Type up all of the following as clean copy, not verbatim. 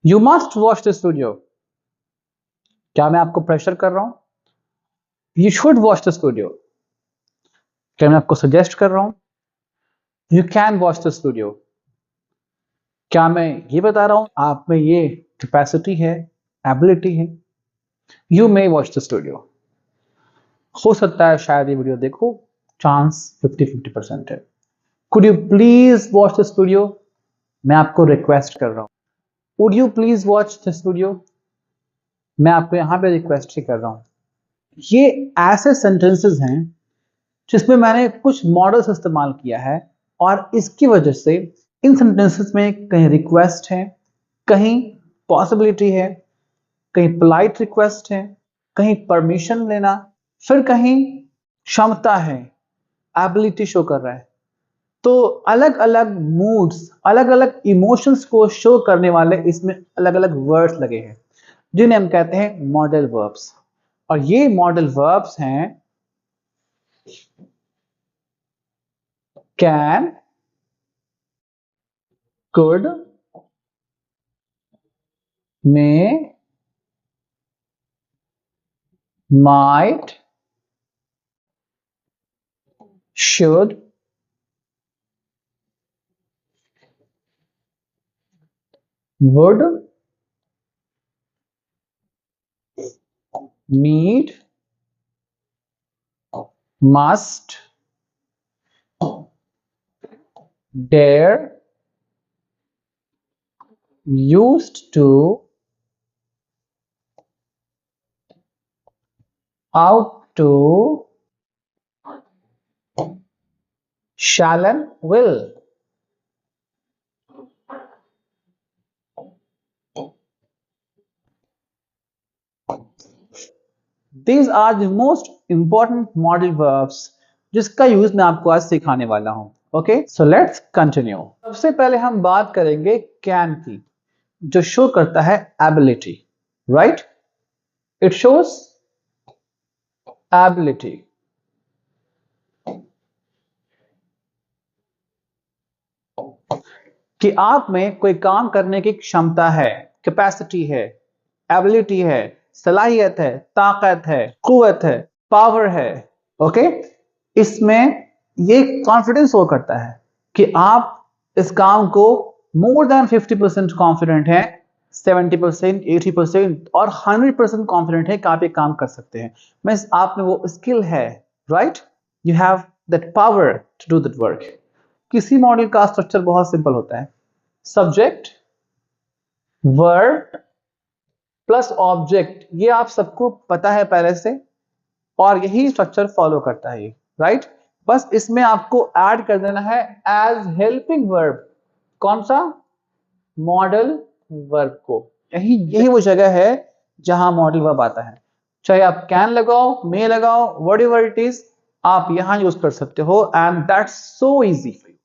You must watch this video. क्या मैं आपको प्रेशर कर रहा हूं? You should watch this video. क्या मैं आपको सजेस्ट कर रहा हूं? You can watch this video. क्या मैं ये बता रहा हूं आप में ये कैपेसिटी है, एबिलिटी है? You may watch this video. हो सकता है शायद ये वीडियो देखो, चांस 50-50% है। Could you please watch this video? मैं आपको रिक्वेस्ट कर रहा हूं। Would you please watch this video? मैं आपको यहां पे रिक्वेस्ट ही कर रहा हूं। ये ऐसे सेंटेंसेस हैं जिसमें मैंने कुछ मॉडल्स इस्तेमाल किया है और इसकी वजह से इन सेंटेंसेस में कहीं रिक्वेस्ट है, कहीं पॉसिबिलिटी है, कहीं पोलाइट रिक्वेस्ट है, कहीं परमिशन लेना, फिर कहीं क्षमता है, एबिलिटी शो कर रहा है। तो अलग अलग मूड्स, अलग अलग इमोशंस को शो करने वाले इसमें अलग अलग वर्ड्स लगे हैं जिन्हें हम कहते हैं मॉडल वर्ब्स। और ये मॉडल वर्ब्स हैं can, could, may, might, should, would, need, must, dare, used to, ought to, shall and will. These are the most important modal verbs जिसका यूज मैं आपको आज सिखाने वाला हूं। Okay, so let's continue. सबसे पहले हम बात करेंगे कैन की, जो शो करता है ability, right? It shows ability. कि आप में कोई काम करने की क्षमता है, कैपेसिटी है, एबिलिटी है, सलाहियत है, ताकत है, कुव्वत है, पावर है। ओके, इसमें ये कॉन्फिडेंस हो करता है कि आप इस काम को मोर देन 50% कॉन्फिडेंट है, 70%, 80% और 100% कॉन्फिडेंट है कि आप ये काम कर सकते हैं। मींस आप में वो स्किल है, right? You have that power to do that work. किसी मॉडल का स्ट्रक्चर बहुत सिंपल होता है, सब्जेक्ट, वर्ब प्लस ऑब्जेक्ट। ये आप सबको पता है पहले से और यही स्ट्रक्चर फॉलो करता है, राइट? बस इसमें आपको ऐड कर देना है एज हेल्पिंग वर्ब। कौन सा? मॉडल वर्ब को। यही यही वो जगह है जहां मॉडल वर्ब आता है। चाहे आप कैन लगाओ, मे लगाओ, व्हाटएवर इट इज, आप यहां यूज कर सकते हो and that's so easy for you.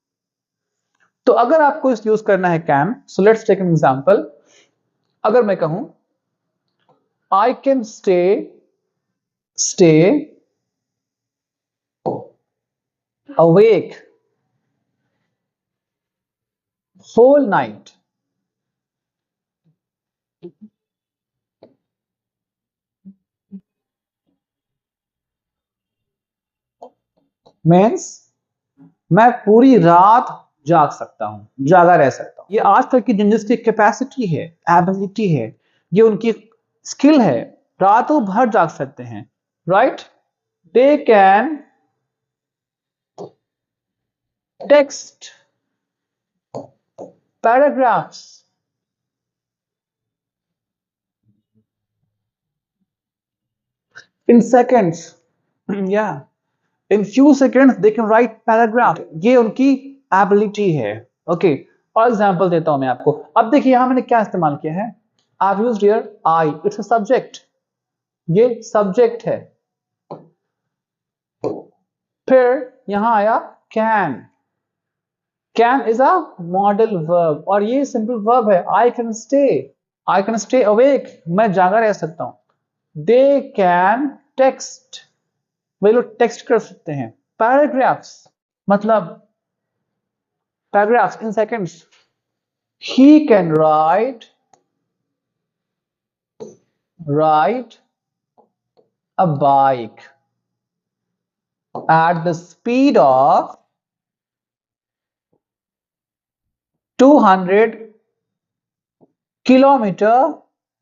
तो अगर आपको इस यूज करना है can, so let's take an example. अगर मैं कहूं I can stay awake whole night, means मैं पूरी रात जाग सकता हूं, जागा रह सकता हूं। ये आजकल की जिनकी कैपेसिटी है, एबिलिटी है, ये उनकी स्किल है, रातों भर जाग सकते हैं, right? They can text paragraphs in seconds, yeah, in few seconds they can write paragraph। ये उनकी एबिलिटी है। ओके, और एग्जांपल देता हूं मैं आपको। अब देखिए यहां मैंने क्या इस्तेमाल किया है, I've used here I, it's a subject, ये सब्जेक्ट है। फिर यहां आया can, can is a modal verb और ये सिंपल वर्ब है। आई कैन स्टे अवेक, मैं जागा रह सकता हूं। दे कैन टेक्स्ट, वे लोग टेक्स्ट कर सकते हैं। पैराग्राफ्स मतलब paragraphs in seconds. He can write ride a bike at the speed of 200 kilometer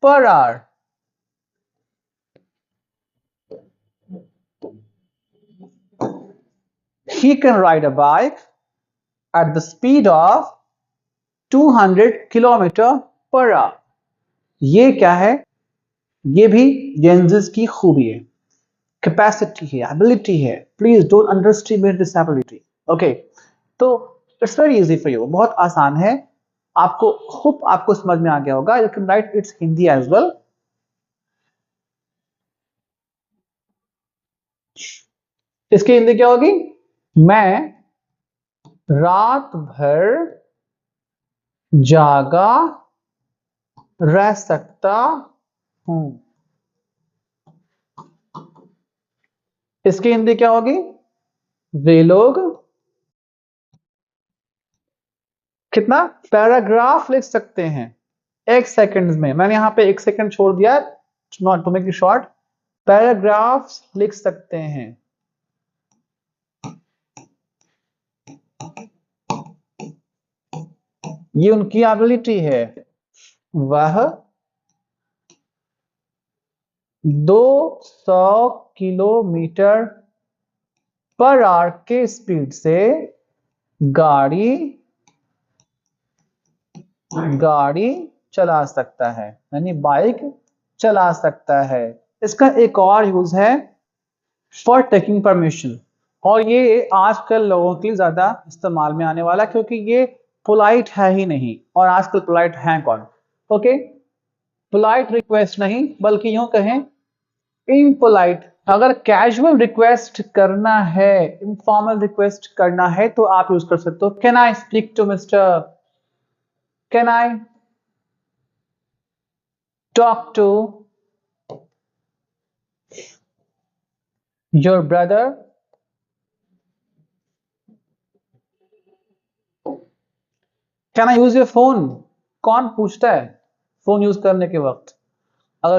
per hour. He can ride a bike at the speed of 200 kilometer per hour. ये क्या है? ये भी जेंजिस की खूबी है, कैपेसिटी है, एबिलिटी है. Please don't underestimate this ability. Okay, तो it's very easy for you, बहुत आसान है. आपको होप आपको समझ में आ गया होगा. You can write its Hindi as well. इसकी हिंदी क्या होगी? मैं रात भर जागा रह सकता हूं. इसकी हिंदी क्या होगी? वे लोग कितना पैराग्राफ लिख सकते हैं 1 सेकंड में. मैंने यहां पे 1 सेकंड छोड़ दिया, not to make it short. Paragraphs लिख सकते हैं. ये उनकी एबिलिटी है. वह 200 किलोमीटर पर आवर के स्पीड से गाड़ी चला सकता है, यानी बाइक चला सकता है. इसका एक और यूज है फॉर टेकिंग परमिशन, और ये आजकल लोगों के लिए ज्यादा इस्तेमाल में आने वाला, क्योंकि ये पोलाइट है ही नहीं, और आजकल पोलाइट है कौन? ओके, पोलाइट रिक्वेस्ट नहीं, बल्कि यूं कहें इम्पोलाइट. अगर कैजुअल रिक्वेस्ट करना है, इनफॉर्मल रिक्वेस्ट करना है, तो आप यूज कर सकते हो can I speak to mister, can I talk to your brother, can I use your phone. कौन पूछता है फोन यूज करने के वक्त? अगर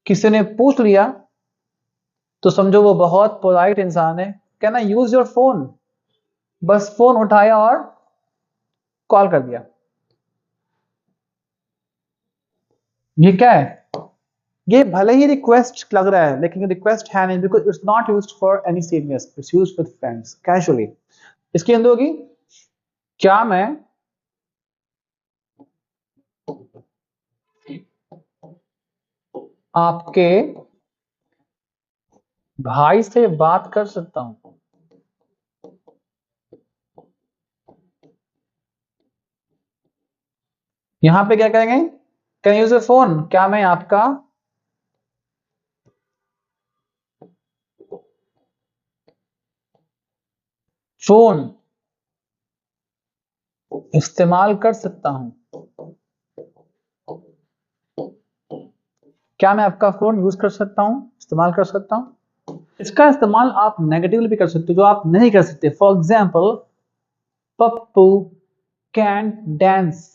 किसी ने पूछ लिया तो समझो वो बहुत पोलाइट इंसान है. Can I use your phone? बस फोन उठाया और कॉल कर दिया. ये क्या है? ये भले ही रिक्वेस्ट लग रहा है, लेकिन रिक्वेस्ट है नहीं, because it's not used for any serious, it's used with friends casually. इसकी हिंदी होगी क्या मैं आपके भाई से बात कर सकता हूं? यहां पे क्या कहेंगे? Can use a phone. क्या मैं आपका फोन इस्तेमाल कर सकता हूं? क्या मैं आपका फोन यूज कर सकता हूं, इस्तेमाल कर सकता हूं? इसका इस्तेमाल आप नेगेटिवली भी कर सकते हो, जो आप नहीं कर सकते. For example, Pappu can dance.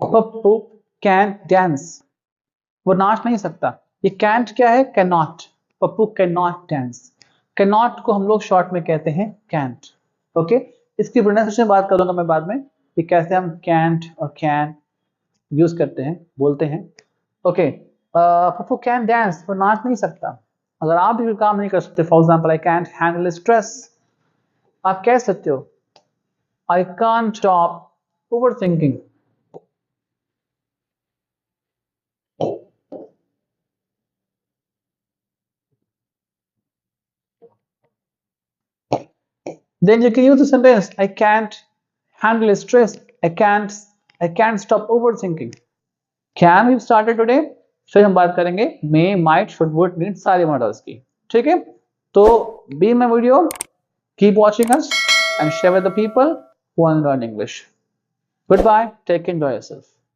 Pappu can dance, वो नाच नहीं सकता. ये कैंट क्या है? Can not. Pappu can not dance. Can not को हम लोग शॉर्ट में कहते हैं कैंट. ओके, इसकी प्रोनाउंसिएशन बात करूंगा मैं बाद में कि कैसे हम कैंट और कैन यूज करते हैं, बोलते हैं. ओके, पप्पू कैन डांस, वो नाच नहीं सकता. अगर आप भी कोई काम नहीं कर सकते, for example I can't handle stress, आप कह सकते हो I can't stop over thinking. Then you can use the sentence I can't handle stress. I can't stop overthinking. Can we've started today. फिर हम बात करेंगे may, might, should, would, need सारे models की. ठीक है, तो be in my video, keep watching us and share with the people who want to learn English. Goodbye, take care, enjoy yourself.